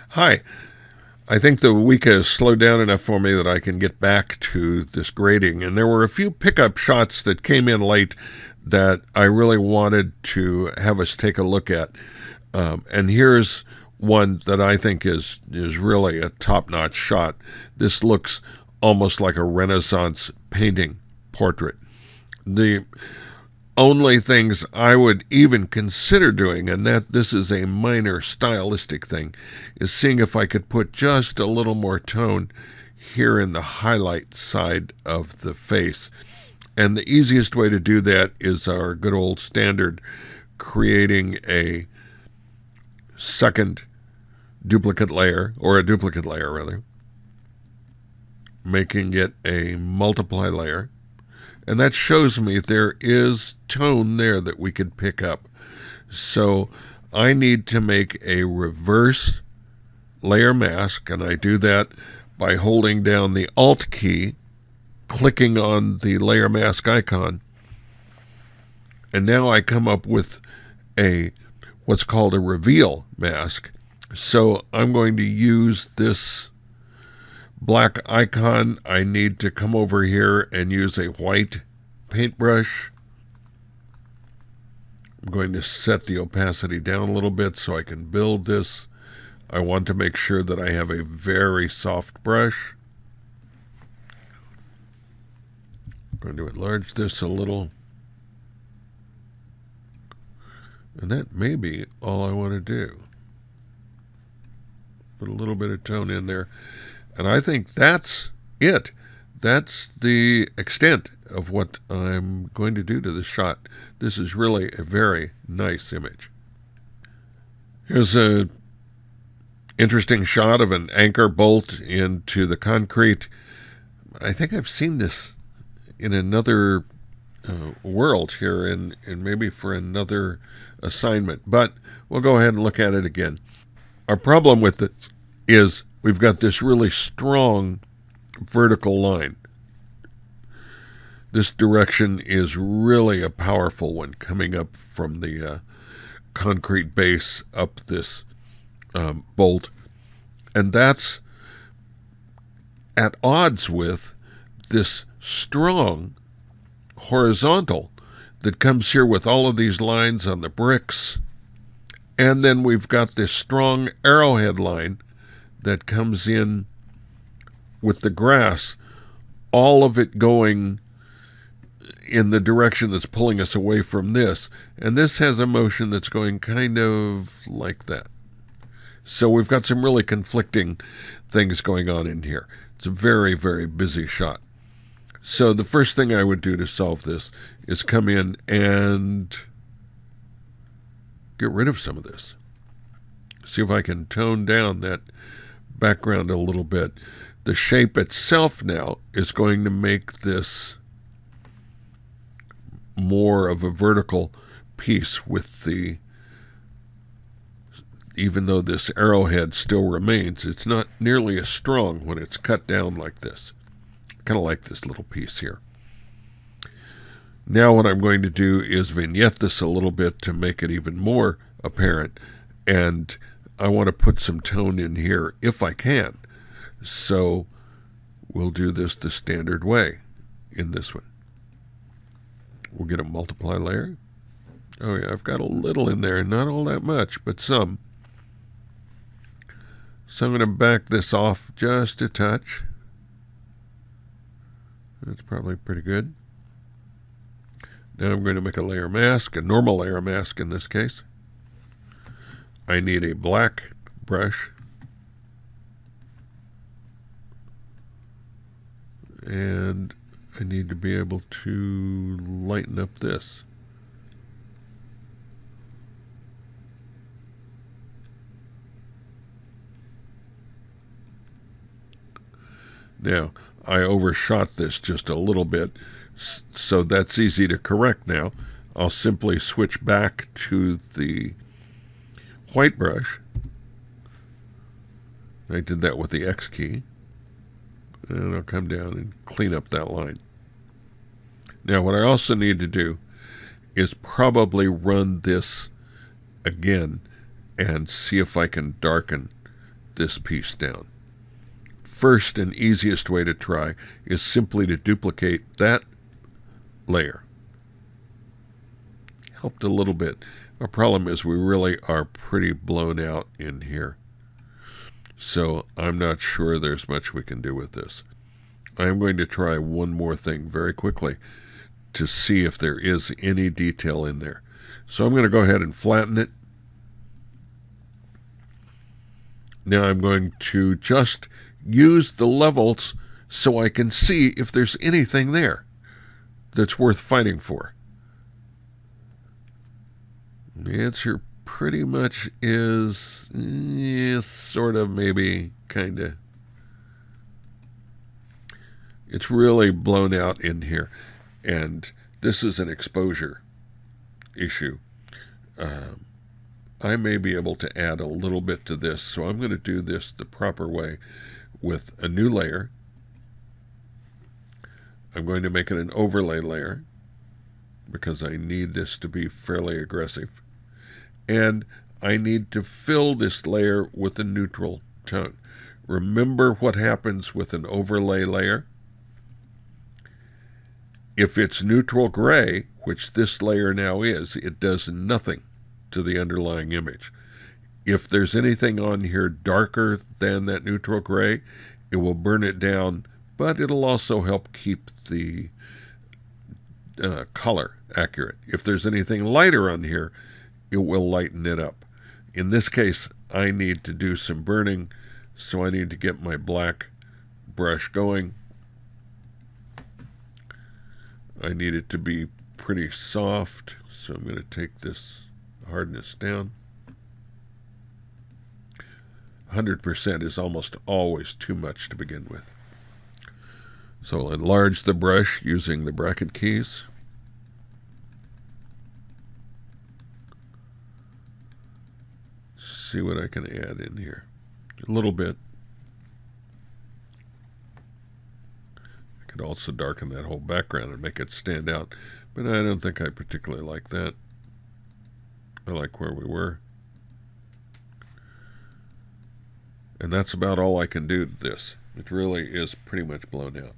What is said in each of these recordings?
Hi. I think the week has slowed down enough for me that I can get back to this grading. And there were a few pickup shots that came in late that I really wanted to have us take a look at. And here's one that I think is really a top-notch shot. This looks almost like a Renaissance painting portrait. The only things I would even consider doing, and that this is a minor stylistic thing, is seeing if I could put just a little more tone here in the highlight side of the face. And the easiest way to do that is our good old standard, creating a second duplicate layer, or a duplicate layer rather, making it a multiply layer. And that shows me there is tone there that we could pick up. So I need to make a reverse layer mask, and I do that by holding down the Alt key, clicking on the layer mask icon, and now I come up with a what's called a reveal mask. So I'm going to use this black icon. I need to come over here and use a white paintbrush. I'm going to set the opacity down a little bit so I can build this. I want to make sure that I have a very soft brush. I'm going to enlarge this a little. And that may be all I want to do. Put a little bit of tone in there. And I think that's it. That's the extent of what I'm going to do to this shot. This is really a very nice image. Here's a interesting shot of an anchor bolt into the concrete. I think I've seen this in another world here, and maybe for another assignment. But we'll go ahead and look at it again. Our problem with this is we've got this really strong vertical line. This direction is really a powerful one, coming up from the concrete base up this bolt. And that's at odds with this strong horizontal that comes here with all of these lines on the bricks. And then we've got this strong arrowhead line that comes in with the grass, all of it going in the direction that's pulling us away from this. And this has a motion that's going kind of like that. So we've got some really conflicting things going on in here. It's a very, very busy shot. So the first thing I would do to solve this is come in and get rid of some of this. See if I can tone down that background a little bit. The shape itself now is going to make this more of a vertical piece with the, even though this arrowhead still remains, it's not nearly as strong when it's cut down like this. Kind of like this little piece here. Now what I'm going to do is vignette this a little bit to make it even more apparent, and I want to put some tone in here if I can. So we'll do this the standard way in this one. We'll get a multiply layer. Oh yeah, I've got a little in there, not all that much, but some. So I'm going to back this off just a touch. That's probably pretty good. Now I'm going to make a layer mask, a normal layer mask in this case. I need a black brush. And I need to be able to lighten up this. Now, I overshot this just a little bit, so that's easy to correct now. I'll simply switch back to the white brush. I did that with the X key. And I'll come down and clean up that line. Now, what I also need to do is probably run this again and see if I can darken this piece down. First and easiest way to try is simply to duplicate that layer. Helped a little bit. Our problem is we really are pretty blown out in here. So I'm not sure there's much we can do with this. I'm going to try one more thing very quickly to see if there is any detail in there. So I'm going to go ahead and flatten it. Now I'm going to just use the levels so I can see if there's anything there that's worth fighting for. The answer pretty much is sort of, maybe, kind of. It's really blown out in here, and this is an exposure issue. I may be able to add a little bit to this, so I'm going to do this the proper way with a new layer. I'm going to make it an overlay layer because I need this to be fairly aggressive. And I need to fill this layer with a neutral tone. Remember what happens with an overlay layer? If it's neutral gray, which this layer now is, it does nothing to the underlying image. If there's anything on here darker than that neutral gray, it will burn it down, but it'll also help keep the color accurate. If there's anything lighter on here, it will lighten it up. In this case, I need to do some burning, so I need to get my black brush going. I need it to be pretty soft, so I'm going to take this hardness down. 100% is almost always too much to begin with. So I'll enlarge the brush using the bracket keys. See what I can add in here. A little bit. I could also darken that whole background and make it stand out, but I don't think I particularly like that. I like where we were. And that's about all I can do to this. It really is pretty much blown out.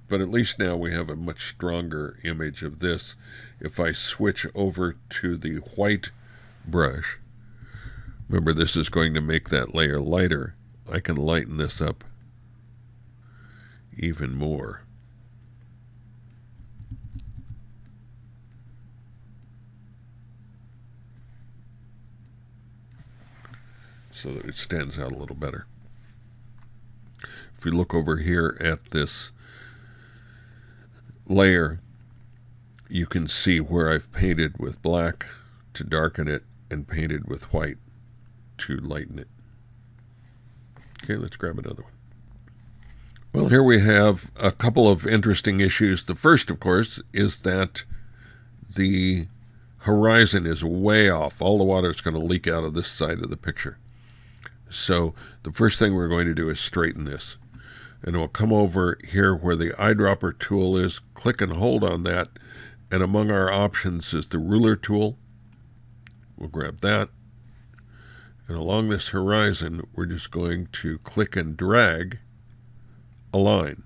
But at least now we have a much stronger image of this. If I switch over to the white brush, remember this is going to make that layer lighter, I can lighten this up even more. So that it stands out a little better. If we look over here at this layer, you can see where I've painted with black to darken it and painted with white to lighten it. Okay, let's grab another one. Well, here we have a couple of interesting issues. The first, of course, is that the horizon is way off. All the water is going to leak out of this side of the picture. So the first thing we're going to do is straighten this. And we'll come over here where the eyedropper tool is, click and hold on that, and among our options is the ruler tool. We'll grab that. And along this horizon, we're just going to click and drag a line.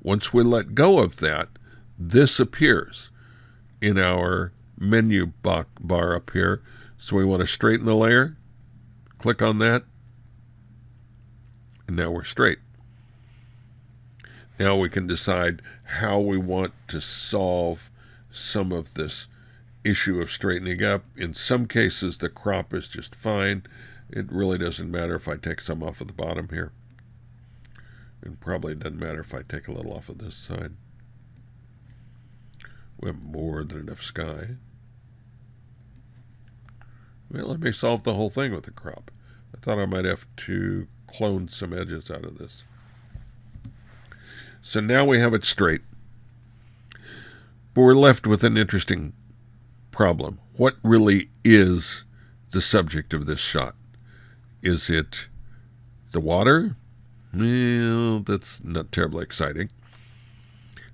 Once we let go of that, this appears in our menu bar up here. So we want to straighten the layer. Click on that, and now we're straight. Now we can decide how we want to solve some of this issue of straightening up. In some cases, the crop is just fine. It really doesn't matter if I take some off of the bottom here. It probably doesn't matter if I take a little off of this side. We have more than enough sky. Well, let me solve the whole thing with the crop. I thought I might have to clone some edges out of this. So now we have it straight. But we're left with an interesting problem. What really is the subject of this shot? Is it the water? Well, that's not terribly exciting.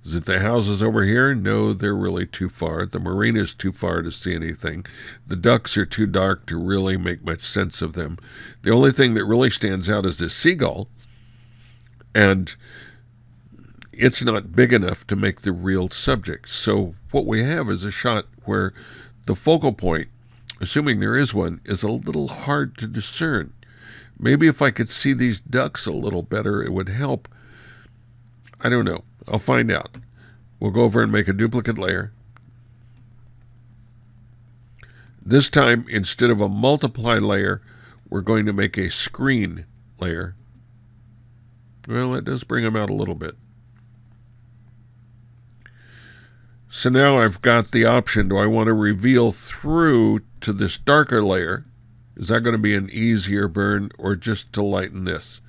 Is it the houses over here? No, they're really too far. The marina's too far to see anything. The ducks are too dark to really make much sense of them. The only thing that really stands out is this seagull, and it's not big enough to make the real subject. So what we have is a shot where the focal point, assuming there is one, is a little hard to discern. Maybe if I could see these ducks a little better, it would help. I don't know. I'll find out. We'll go over and make a duplicate layer. This time, instead of a multiply layer, we're going to make a screen layer. Well, that does bring them out a little bit. So now I've got the option. Do I want to reveal through to this darker layer? Is that going to be an easier burn, or just to lighten this?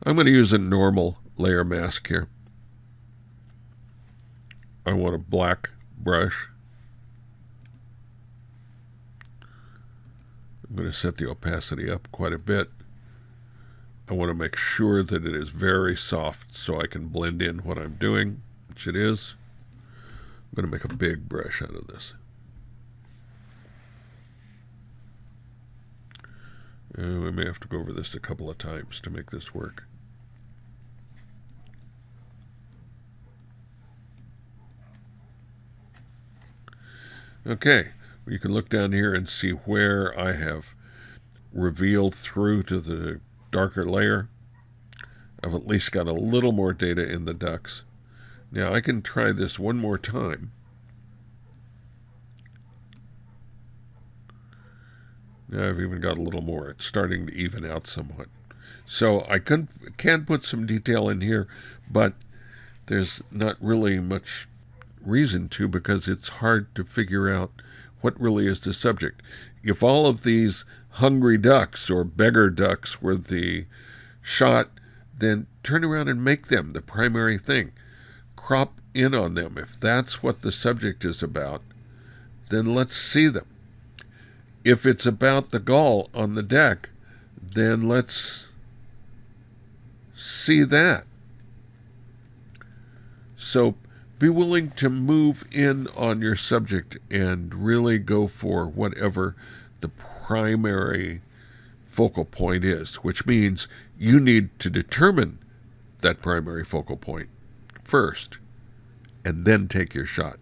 I'm going to use a normal layer mask here. I want a black brush. I'm going to set the opacity up quite a bit. I want to make sure that it is very soft so I can blend in what I'm doing, which it is. I'm going to make a big brush out of this. We may have to go over this a couple of times to make this work. Okay, you can look down here and see where I have revealed through to the darker layer. I've at least got a little more data in the ducks. Now I can try this one more time. Now I've even got a little more. It's starting to even out somewhat. So I can put some detail in here, but there's not really much reason to, because it's hard to figure out what really is the subject. If all of these hungry ducks or beggar ducks were the shot, then turn around and make them the primary thing. Crop in on them. If that's what the subject is about, then let's see them. If it's about the gull on the deck, then let's see that. So be willing to move in on your subject and really go for whatever the primary focal point is, which means you need to determine that primary focal point first and then take your shot.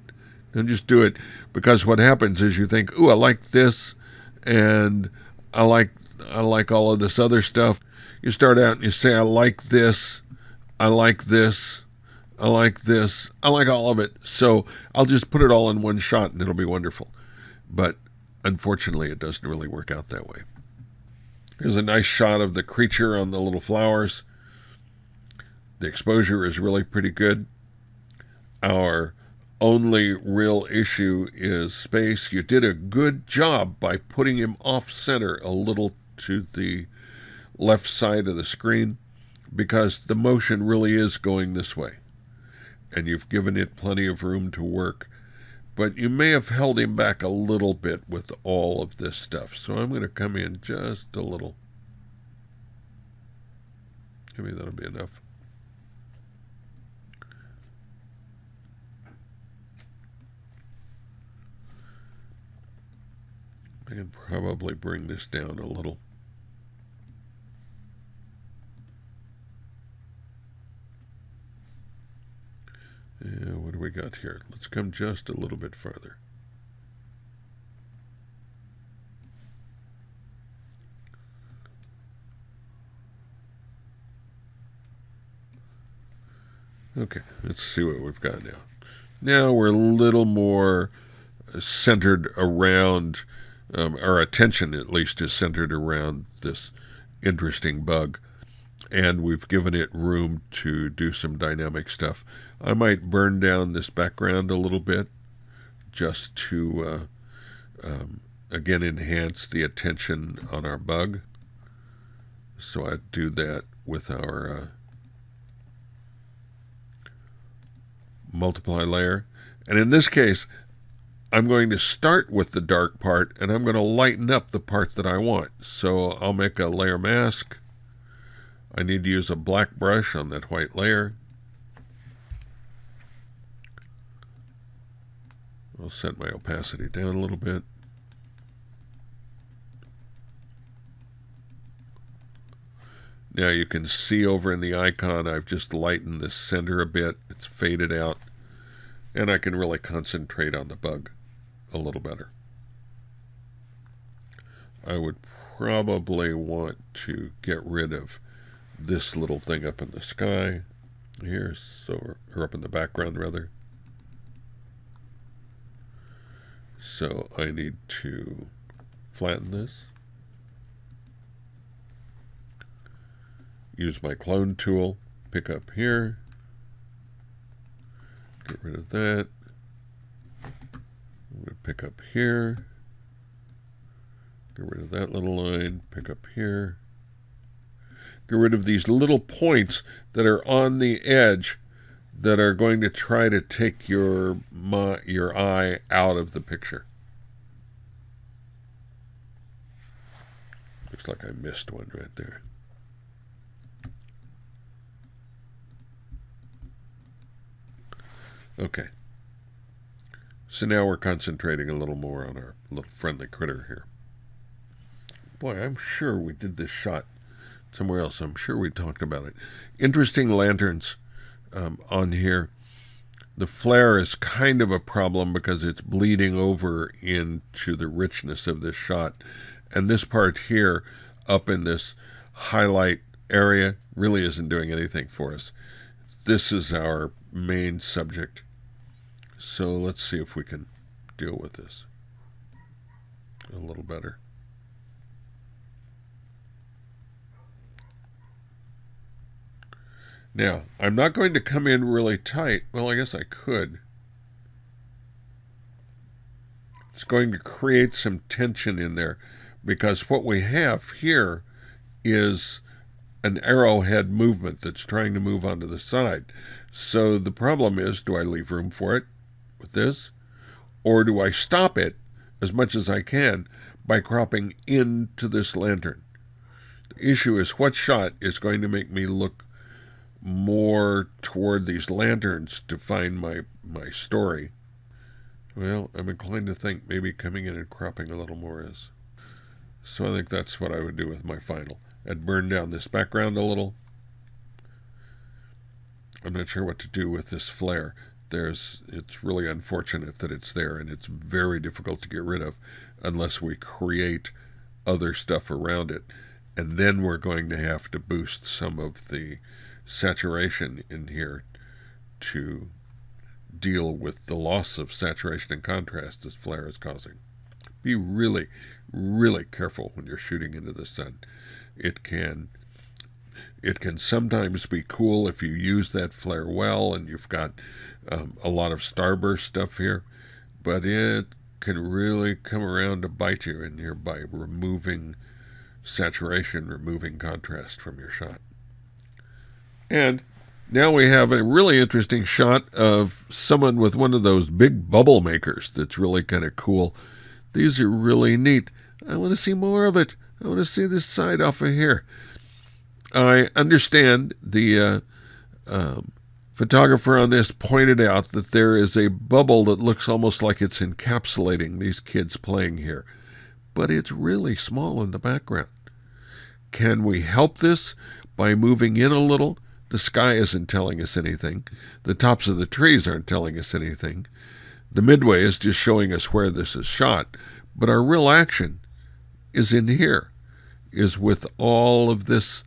Don't just do it, because what happens is you think, ooh, I like this, and I like all of this other stuff. You start out and you say, I like this, I like this, I like this, I like all of it, so I'll just put it all in one shot and it'll be wonderful. But unfortunately, it doesn't really work out that way. Here's a nice shot of the creature on the little flowers. The exposure is really pretty good. Our only real issue is space. You did a good job by putting him off center a little to the left side of the screen, because the motion really is going this way, and you've given it plenty of room to work. But you may have held him back a little bit with all of this stuff. So I'm going to come in just a little. Maybe that'll be enough. I can probably bring this down a little. Yeah, what do we got here? Let's come just a little bit farther. Okay, let's see what we've got now. Now we're a little more centered around, our attention at least is centered around this interesting bug. And we've given it room to do some dynamic stuff. I might burn down this background a little bit just to, again, enhance the attention on our bug. So I'd do that with our multiply layer. And in this case, I'm going to start with the dark part, and I'm going to lighten up the part that I want. So I'll make a layer mask. I need to use a black brush on that white layer. I'll set my opacity down a little bit. Now you can see over in the icon, I've just lightened the center a bit. It's faded out. And I can really concentrate on the bug a little better. I would probably want to get rid of this little thing up in the sky here, or up in the background rather. So I need to flatten this. Use my clone tool, pick up here, get rid of that. I'm going to pick up here, get rid of that little line, pick up here. Get rid of these little points that are on the edge that are going to try to take your eye out of the picture. Looks like I missed one right there. Okay. So now we're concentrating a little more on our little friendly critter here. Boy, I'm sure we did this shot somewhere else. I'm sure we talked about it. Interesting lanterns on here. The flare is kind of a problem because it's bleeding over into the richness of this shot. And this part here, up in this highlight area, really isn't doing anything for us. This is our main subject. So let's see if we can deal with this a little better. Now, I'm not going to come in really tight. Well, I guess I could. It's going to create some tension in there because what we have here is an arrowhead movement that's trying to move onto the side. So the problem is, do I leave room for it with this? Or do I stop it as much as I can by cropping into this lantern? The issue is what shot is going to make me look more toward these lanterns to find my story. Well, I'm inclined to think maybe coming in and cropping a little more is. So I think that's what I would do with my final. I'd burn down this background a little. I'm not sure what to do with this flare. It's really unfortunate that it's there, and it's very difficult to get rid of unless we create other stuff around it. And then we're going to have to boost some of the saturation in here to deal with the loss of saturation and contrast this flare is causing. Be really, really careful when you're shooting into the sun. It can sometimes be cool if you use that flare well and you've got a lot of starburst stuff here, but it can really come around to bite you in here by removing saturation, removing contrast from your shot. And now we have a really interesting shot of someone with one of those big bubble makers that's really kind of cool. These are really neat. I want to see more of it. I want to see this side off of here. I understand the photographer on this pointed out that there is a bubble that looks almost like it's encapsulating these kids playing here, but it's really small in the background. Can we help this by moving in a little? The sky isn't telling us anything. The tops of the trees aren't telling us anything. The midway is just showing us where this is shot, but our real action is in here, is with all of this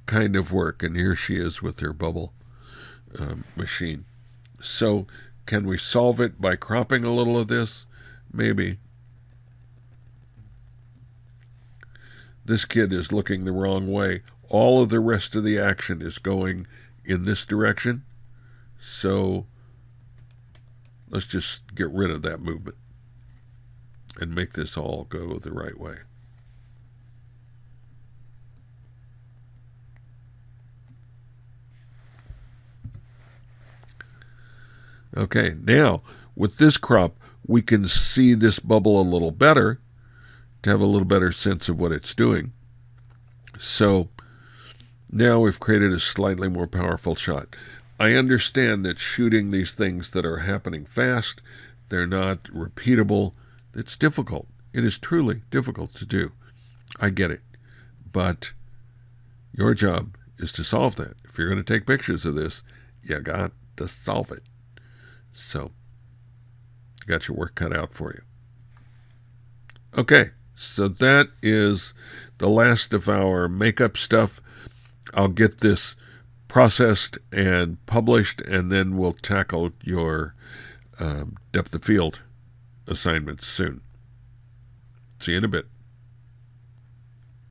kind of work, and here she is with her bubble machine. So can we solve it by cropping a little of this? Maybe. This kid is looking the wrong way. All of the rest of the action is going in this direction. So let's just get rid of that movement and make this all go the right way. Okay, now with this crop, we can see this bubble a little better to have a little better sense of what it's doing. So now we've created a slightly more powerful shot. I understand that shooting these things that are happening fast, They're not repeatable. It's difficult. It is truly difficult to do. I get it. But your job is to solve that. If you're going to take pictures of this, you got to solve it. So, you got your work cut out for you. Okay, so that is the last of our makeup stuff. I'll get this processed and published, and then we'll tackle your depth of field assignments soon. See you in a bit.